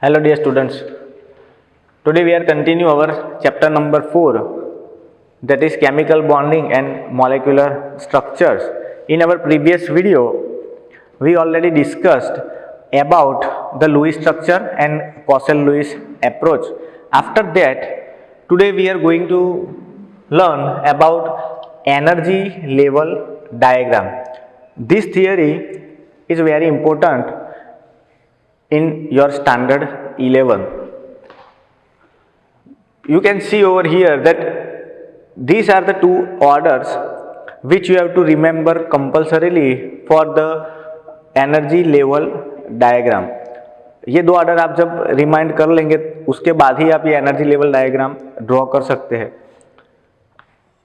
Hello dear students. Today we are continue our chapter number 4, that is chemical bonding and molecular structures. In our previous video we already discussed about the Lewis structure and Poisson-Lewis approach. After that, today we are going to learn about energy level diagram. This theory is very important in your standard 11. You can see over here that these are the two orders which you have to remember compulsorily for the energy level diagram. ये दो order आप जब remind कर लेंगे उसके बाद ही आप ये एनर्जी लेवल डायग्राम ड्रॉ कर सकते हैं.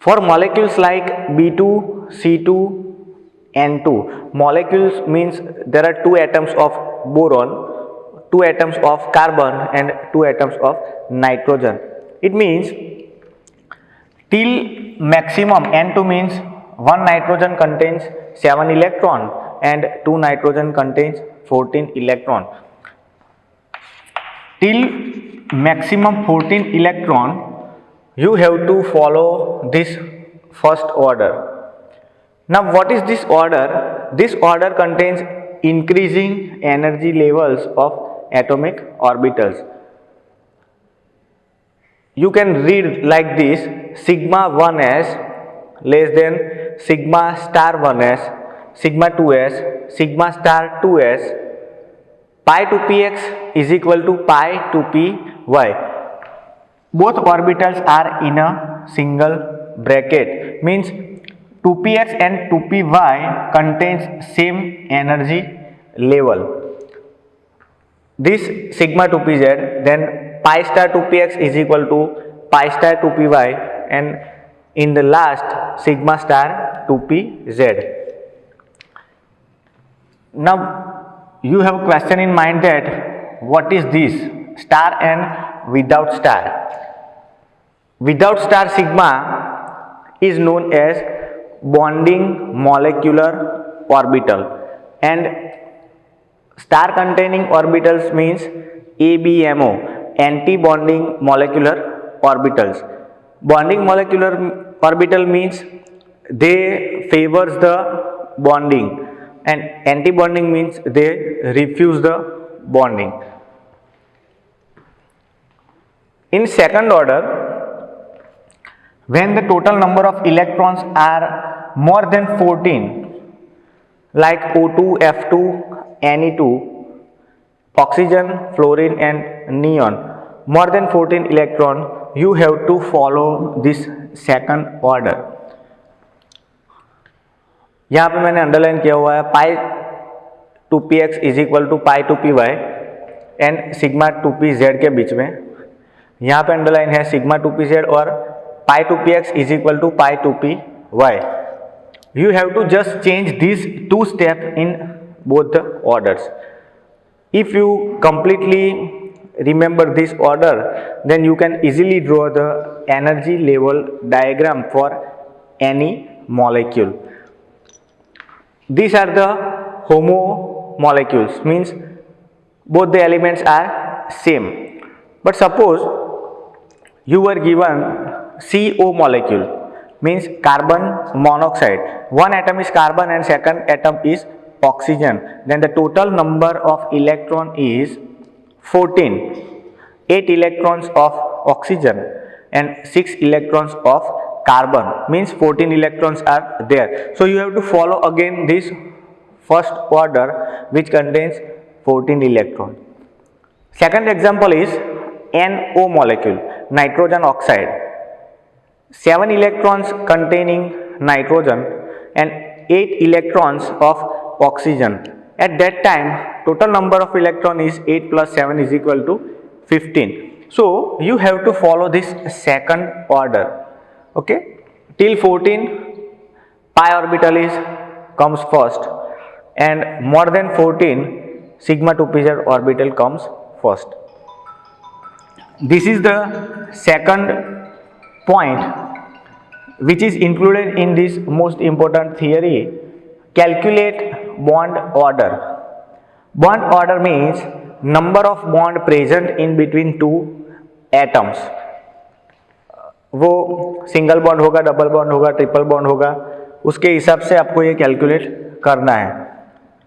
For molecules like B2, C2, N2, molecules means there are two atoms of boron, two atoms of carbon and two atoms of nitrogen. It means till maximum N2 means one nitrogen contains 7 electron and two nitrogen contains 14 electron. Till maximum 14 electron you have to follow this first order. Now what is this order? This order contains increasing energy levels of atomic orbitals. You can read like this: sigma 1s less than sigma star 1s, sigma 2s, sigma star 2s, pi 2px is equal to pi 2py. Both orbitals are in a single bracket, means 2px and 2py contains same energy level. This sigma 2pz, then pi star 2px is equal to pi star 2py, and in the last sigma star 2pz. Now you have a question in mind that what is this star and without star? Without star sigma is known as bonding molecular orbital, and star containing orbitals means ABMO, anti-bonding molecular orbitals. Bonding molecular orbital means they favors the bonding, and anti-bonding means they refuse the bonding. In second order, when the total number of electrons are more than 14, like O2, F2, Ne2, oxygen, fluorine and neon, more than 14 electron, you have to follow this second order. यहाँ पे मैंने underline किया हुआ है pi 2px is equal to pi 2py and sigma 2pz के बीच में. यहाँ पे अंडरलाइन है सिग्मा 2pz और pi 2px is equal to pi 2py. You have to just change these two steps in both the orders. If you completely remember this order, then you can easily draw the energy level diagram for any molecule. These are the homo molecules, means both the elements are same. But suppose you were given CO molecule, means carbon monoxide. One atom is carbon and second atom is oxygen. Then the total number of electron is 14. 8 electrons of oxygen and 6 electrons of carbon, means 14 electrons are there. So you have to follow again this first order which contains 14 electrons. Second example is NO molecule, nitrogen oxide. 7 electrons containing nitrogen and 8 electrons of oxygen. At that time total number of electron is 8 plus 7 is equal to 15. So you have to follow this second order. Okay, till 14 pi orbital is comes first, and more than 14 sigma 2pz orbital comes first. This is the second point which is included in this most important theory. Calculate bond order. Bond order means number of bond present in between two atoms, वो single bond होगा, double bond होगा, triple bond होगा, उसके हिसाब से आपको ये calculate करना है।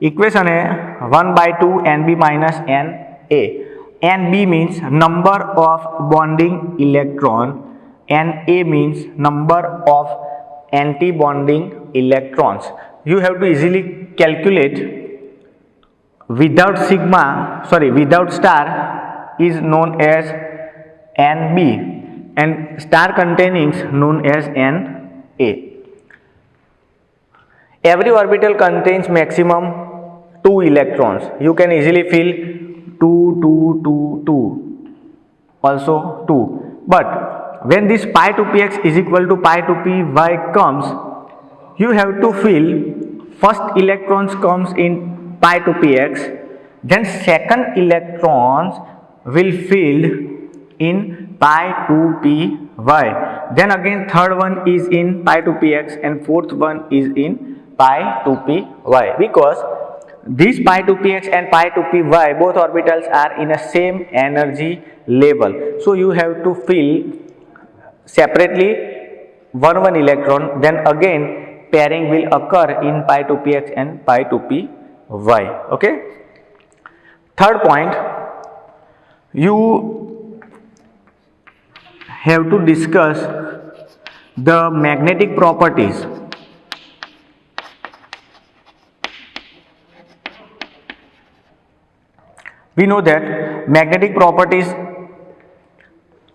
इक्वेशन है 1/2 NB minus NA। NB means number of bonding electron, NA means number of anti bonding electrons. You have to easily calculate without star is known as NB and star containing known as NA. Every orbital contains maximum 2 electrons. You can easily fill 2 2 2 2 also 2, but when this pi to px is equal to pi to py comes, you have to fill first electrons comes in pi to px, then second electrons will filled in pi to py, then again third one is in pi to px and fourth one is in pi to py, because this pi to px and pi to py both orbitals are in a same energy level, so you have to fill separately one electron, then again pairing will occur in pi to px and pi to py. Okay, third point, you have to discuss the magnetic properties. We know that magnetic properties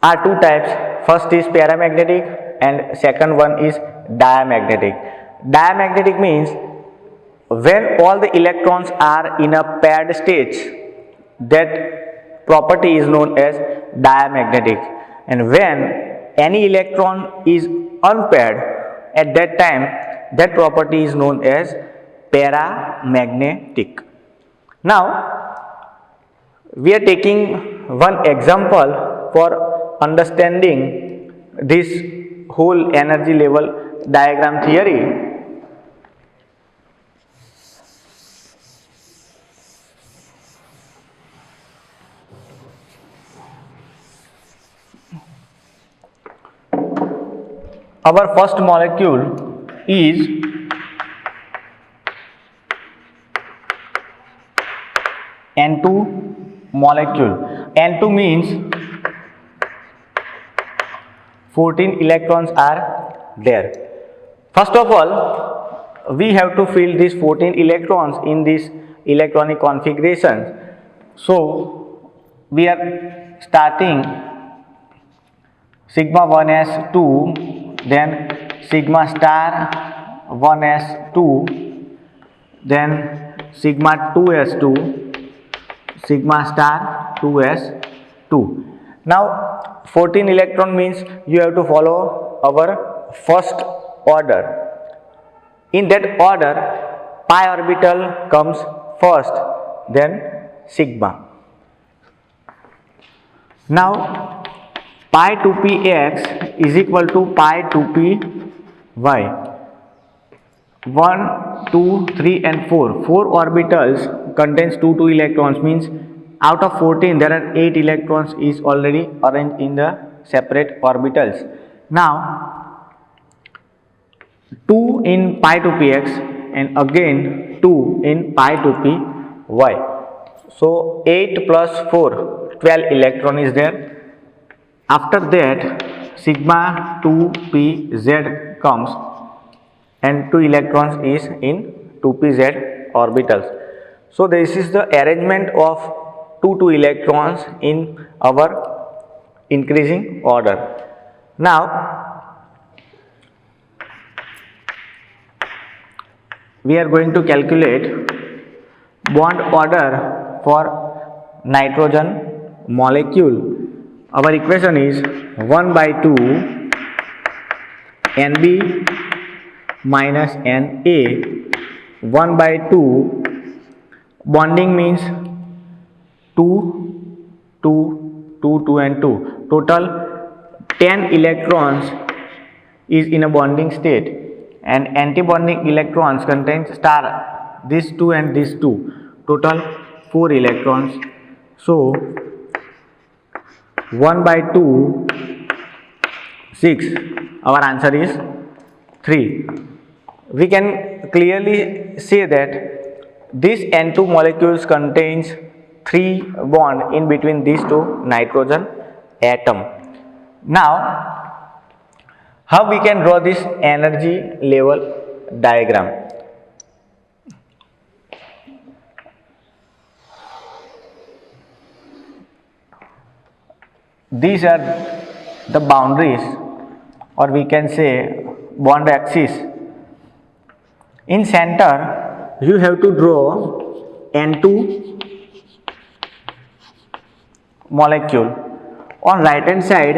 are two types. First is paramagnetic and second one is diamagnetic. Diamagnetic means when all the electrons are in a paired state, that property is known as diamagnetic, and when any electron is unpaired, at that time that property is known as paramagnetic. Now we are taking one example for understanding this whole energy level diagram theory. Our first molecule is N2 molecule. N2 means 14 electrons are there. First of all, we have to fill these 14 electrons in this electronic configuration. So we are starting sigma 1s2, then sigma star 1s2, then sigma 2s2, sigma star 2s2. Now 14 electron means you have to follow our first order. In that order, pi orbital comes first, then sigma. Now pi to px is equal to pi to py. 1, 2, 3 and 4. 4 orbitals contains 2 electrons, means out of 14 there are 8 electrons is already arranged in the separate orbitals. Now 2 in pi to px and again 2 in pi to py. So 8 plus 4, 12 electron is there. After that sigma 2pz comes and 2 electrons is in 2pz orbitals. So this is the arrangement of 2 electrons in our increasing order. Now we are going to calculate bond order for nitrogen molecule. Our equation is 1/2 Nb minus Na. 1/2 bonding means 2 2 2 2 and 2. Total 10 electrons is in a bonding state, and anti-bonding electrons contains star, this 2 and this 2. Total 4 electrons So 1 by 2, 6. Our answer is 3. We can clearly say that this N2 molecules contains 3 bond in between these two nitrogen atom. Now, how we can draw this energy level diagram? These are the boundaries, or we can say bond axis. In center, you have to draw N2 molecule. On right hand side,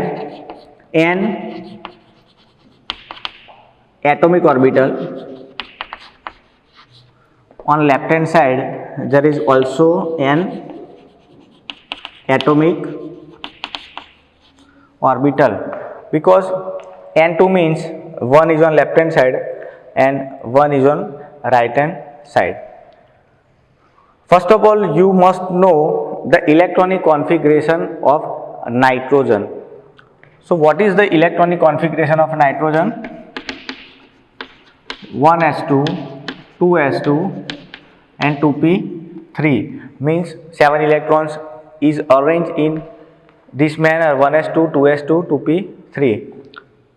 N atomic orbital. On left hand side, there is also N atomic orbital, because N2 means one is on left hand side and one is on right hand side. First of all, you must know the electronic configuration of nitrogen. So what is the electronic configuration of nitrogen? 1s2, 2s2 and 2p3, means 7 electrons is arranged in this manner: 1s2, 2s2, 2p3.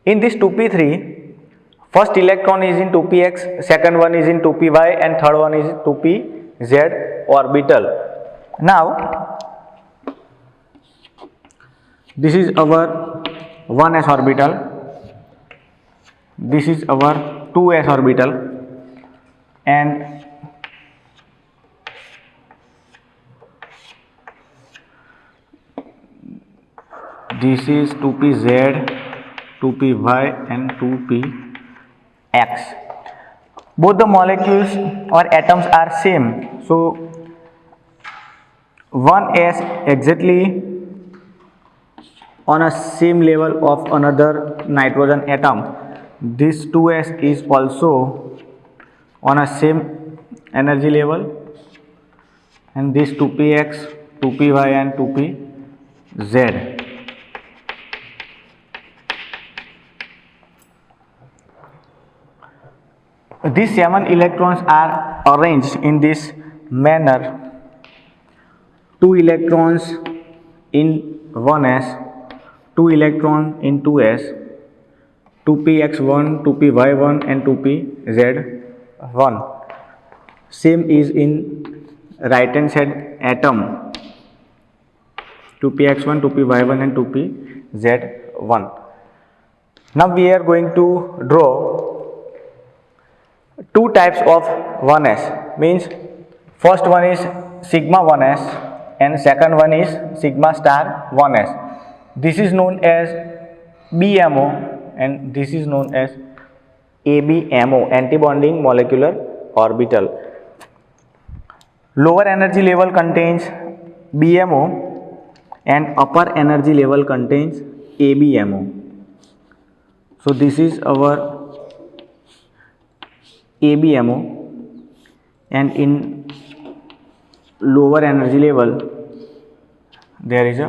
In this 2p3, first electron is in 2px, second one is in 2py and third one is 2pz orbital. Now this is our 1s orbital, this is our 2s orbital, and this is 2pz, 2py and 2px. Both the molecules or atoms are same, so 1s exactly on a same level of another nitrogen atom. This 2s is also on a same energy level, and this 2px, 2py and 2pz. These 7 electrons are arranged in this manner: 2 electrons in 1s, 2 electrons in 2s, 2px1, 2py1 and 2pz1. Same is in right hand side atom: 2px1, 2py1 and 2pz1. Now we are going to draw two types of 1s, means first one is sigma 1s and second one is sigma star 1s. This is known as BMO and this is known as ABMO, antibonding molecular orbital. Lower energy level contains BMO and upper energy level contains ABMO. So this is our ABMO, and in lower energy level there is a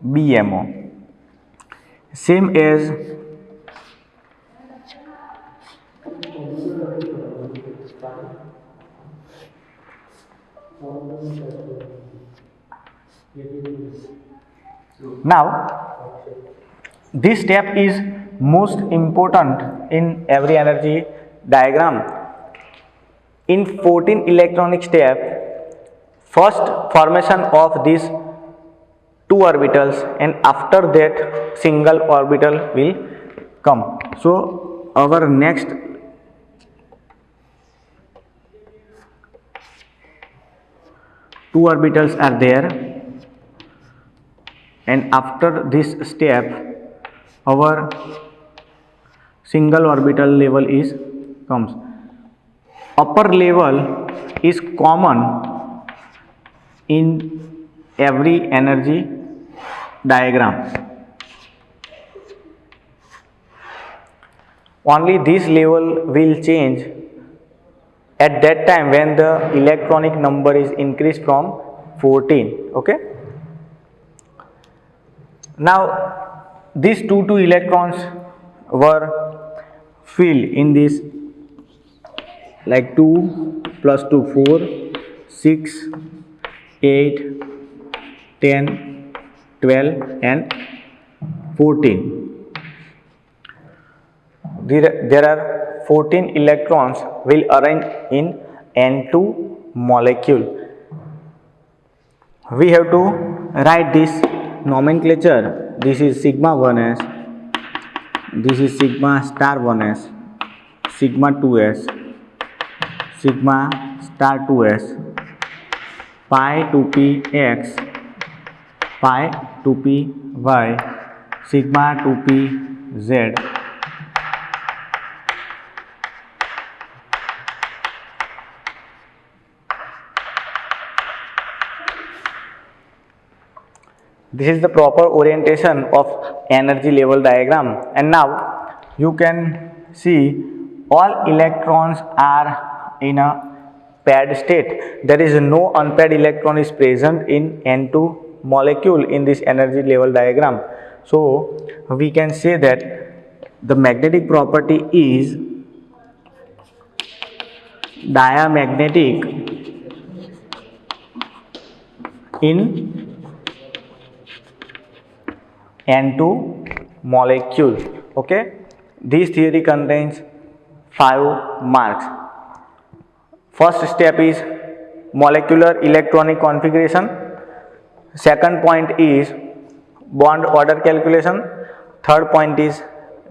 BMO. Same as now, this step is most important in every energy diagram. In 14 electronic step, first formation of these two orbitals and after that single orbital will come. So our next two orbitals are there, and after this step our single orbital level is comes. Upper level is common in every energy diagram. Only this level will change at that time when the electronic number is increased from 14. Okay. Now these two electrons were filled in this, like 2 plus 2 4, 6, 8, 10, 12 and 14. There are 14 electrons will arrange in N2 molecule. We have to write this nomenclature. This is sigma 1s, this is sigma star 1s, sigma 2s, sigma star 2s, pi 2px, pi 2py, sigma 2pz, this is the proper orientation of energy level diagram. And now you can see all electrons are in a paired state. There is no unpaired electron is present in N2 molecule in this energy level diagram. So we can say that the magnetic property is diamagnetic in N2 molecule. Okay, this theory contains 5 marks. First step is molecular electronic configuration. Second point is bond order calculation. Third point is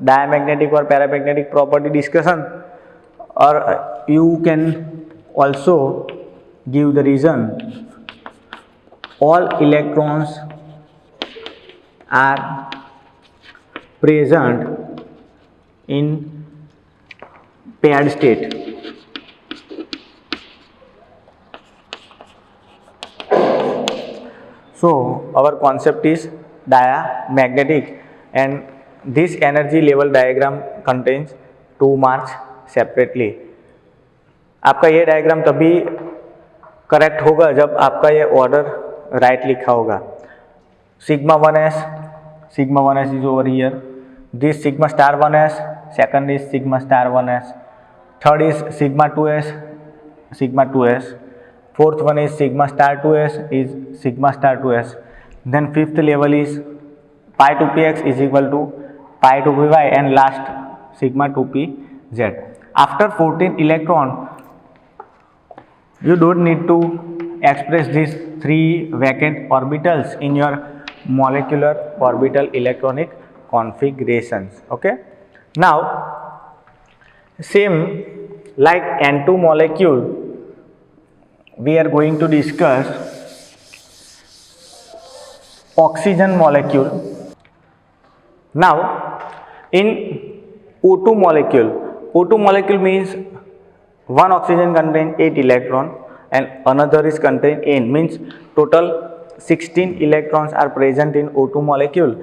diamagnetic or paramagnetic property discussion. Or you can also give the reason. All electrons are present in paired state. So our concept is diamagnetic, and this energy level diagram contains 2 marks separately. आपका ये diagram तभी correct होगा जब आपका ये order right लिखा होगा. Sigma 1s is over here. This sigma star 1s, second is sigma star 1s, third is sigma 2s, fourth one is sigma star 2s is sigma star 2s. Then fifth level is pi 2px is equal to pi 2py, and last sigma 2pz. After 14 electron, you don't need to express these 3 vacant orbitals in your molecular orbital electronic configurations. Okay, now same like N2 molecule, we are going to discuss oxygen molecule. Now in O2 molecule means one oxygen contains 8 electron and another is contained N, means total 16 electrons are present in O2 molecule.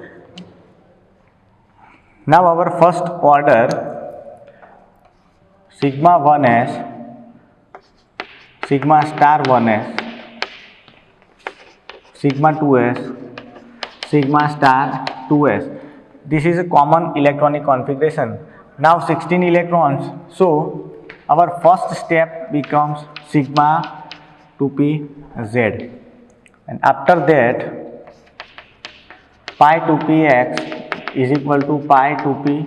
Now our first order, sigma 1s, sigma star 1s, sigma 2s, sigma star 2s. This is a common electronic configuration. Now 16 electrons, so our first step becomes sigma 2pz. And after that, pi 2px is equal to pi 2py,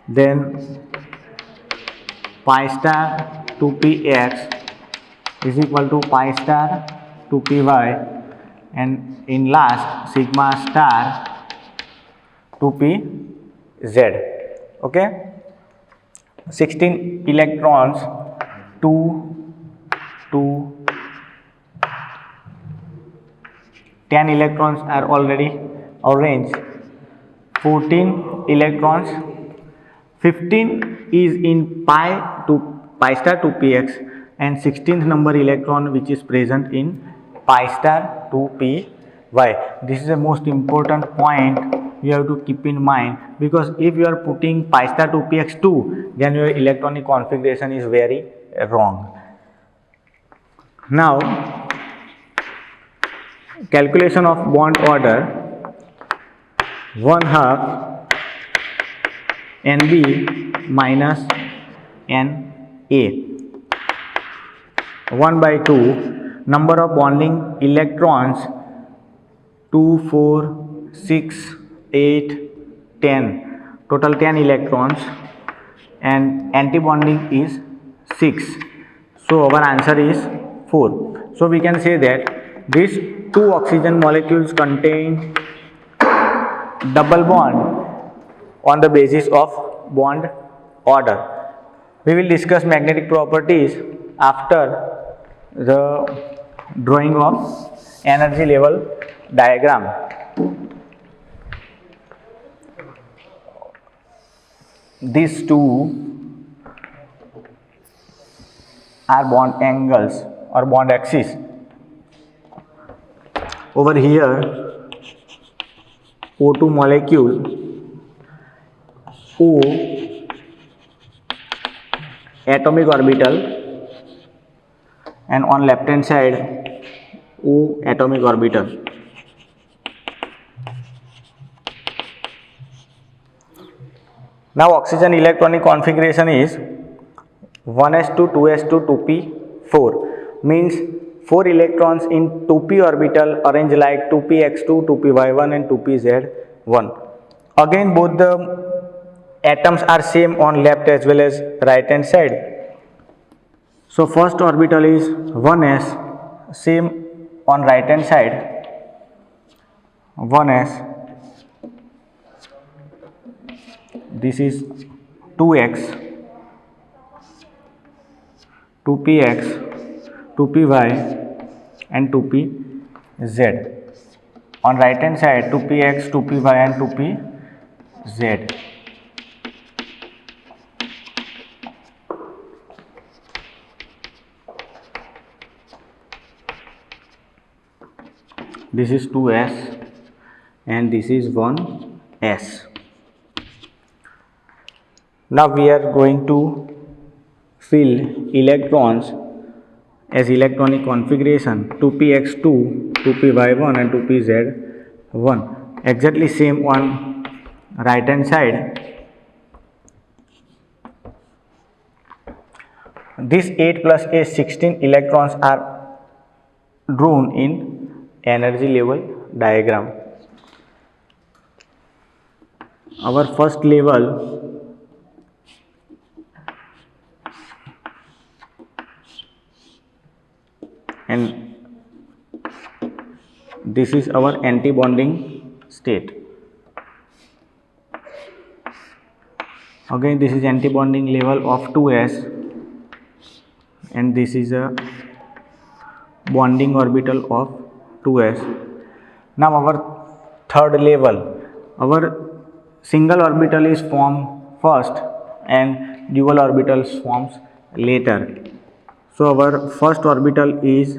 then pi star 2px is equal to pi star 2py, and in last sigma star 2pz. Okay, 16 electrons, 2 10 electrons are already arranged, 14 electrons, 15 is in pi star 2px, and 16th number electron which is present in pi star 2py. This is the most important point you have to keep in mind, because if you are putting pi star 2px2, then your electronic configuration is very wrong. Now calculation of bond order 1/2 Nb minus Na 1/2 number of bonding electrons 2, 4, 6, 8, 10, total 10 electrons, and antibonding is 6. So our answer is 4. So we can say that these two oxygen molecules contain double bond on the basis of bond order. We will discuss magnetic properties after the drawing of energy level diagram. These two are bond angles or bond axis. Over here O2 molecule, O atomic orbital, and on left hand side O atomic orbital. Now oxygen electronic configuration is 1s2 2s2 2p4, means 4 electrons in 2p orbital arranged like 2px2 2py1 and 2pz1. Again both the atoms are same on left as well as right hand side. So first orbital is 1s, same on right hand side, 1s. This is 2x, 2px, 2py and 2pz. On right hand side 2px, 2py and 2pz. This is 2s and this is 1s. Now we are going to fill electrons as electronic configuration 2px2, 2py1 and 2pz1, exactly same on right hand side. This 8 plus 8 16 electrons are drawn in energy level diagram. Our first level and this is our anti-bonding state. Again this is anti-bonding level of 2s and this is a bonding orbital of 2s. Now our third level, our single orbital is formed first and dual orbitals forms later. So our first orbital is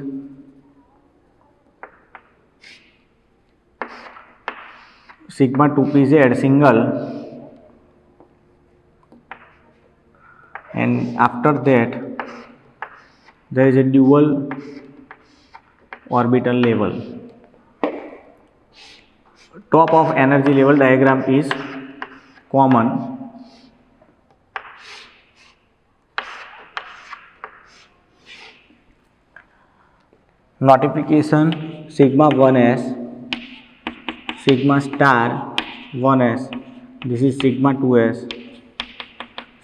sigma 2pz single, and after that there is a dual orbital level. Top of energy level diagram is common. Notification sigma 1s, sigma star 1s, this is sigma 2s,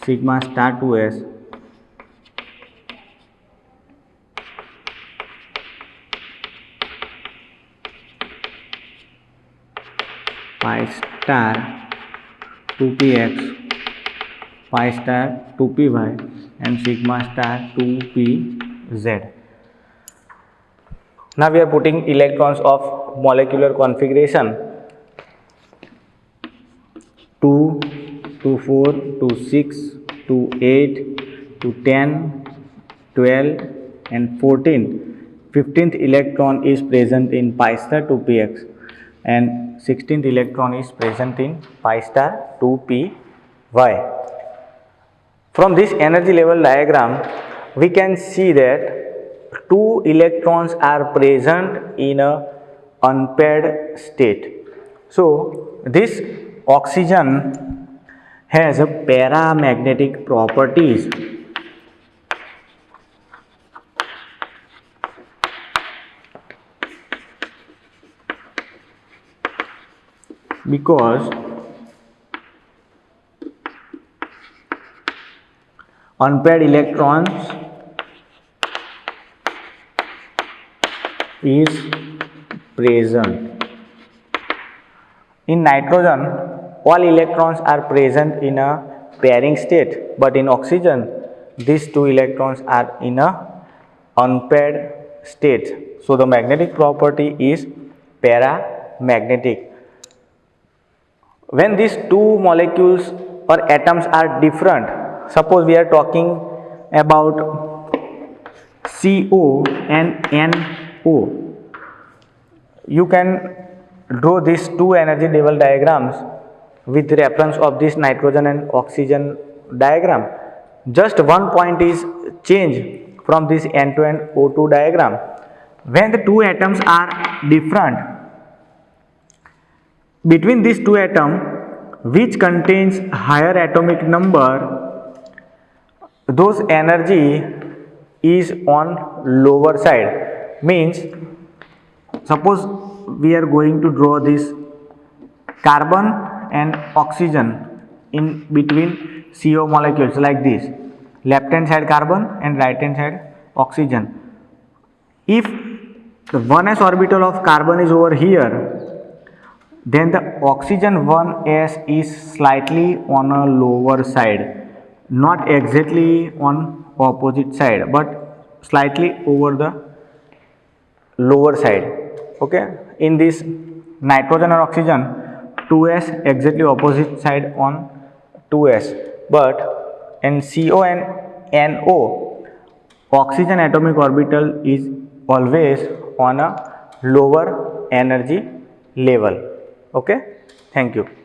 sigma star 2s, pi star 2px, pi star 2py and sigma star 2pz. Now we are putting electrons of molecular configuration 2 to 4 to 6 to 8 to 10, 12 and 14. 15th electron is present in pi star 2px and 16th electron is present in pi star 2py. From this energy level diagram we can see that two electrons are present in a unpaired state. So this oxygen has a paramagnetic properties because unpaired electrons is present. In nitrogen, all electrons are present in a pairing state, but in oxygen, these two electrons are in a unpaired state. So the magnetic property is paramagnetic. When these two molecules or atoms are different, suppose we are talking about CO and NO, you can draw these two energy level diagrams with reference of this nitrogen and oxygen diagram. Just one point is changed from this N2 and O2 diagram. When the two atoms are different, between these two atoms which contains higher atomic number, those energy is on lower side. Means suppose we are going to draw this carbon and oxygen in between CO molecules like this, left hand side carbon and right hand side oxygen. If the 1s orbital of carbon is over here, then the oxygen 1s is slightly on a lower side, not exactly on opposite side but slightly over the lower side. Okay, in this nitrogen and oxygen, 2s exactly opposite side on 2s, but in CO and NO, oxygen atomic orbital is always on a lower energy level. Okay, thank you.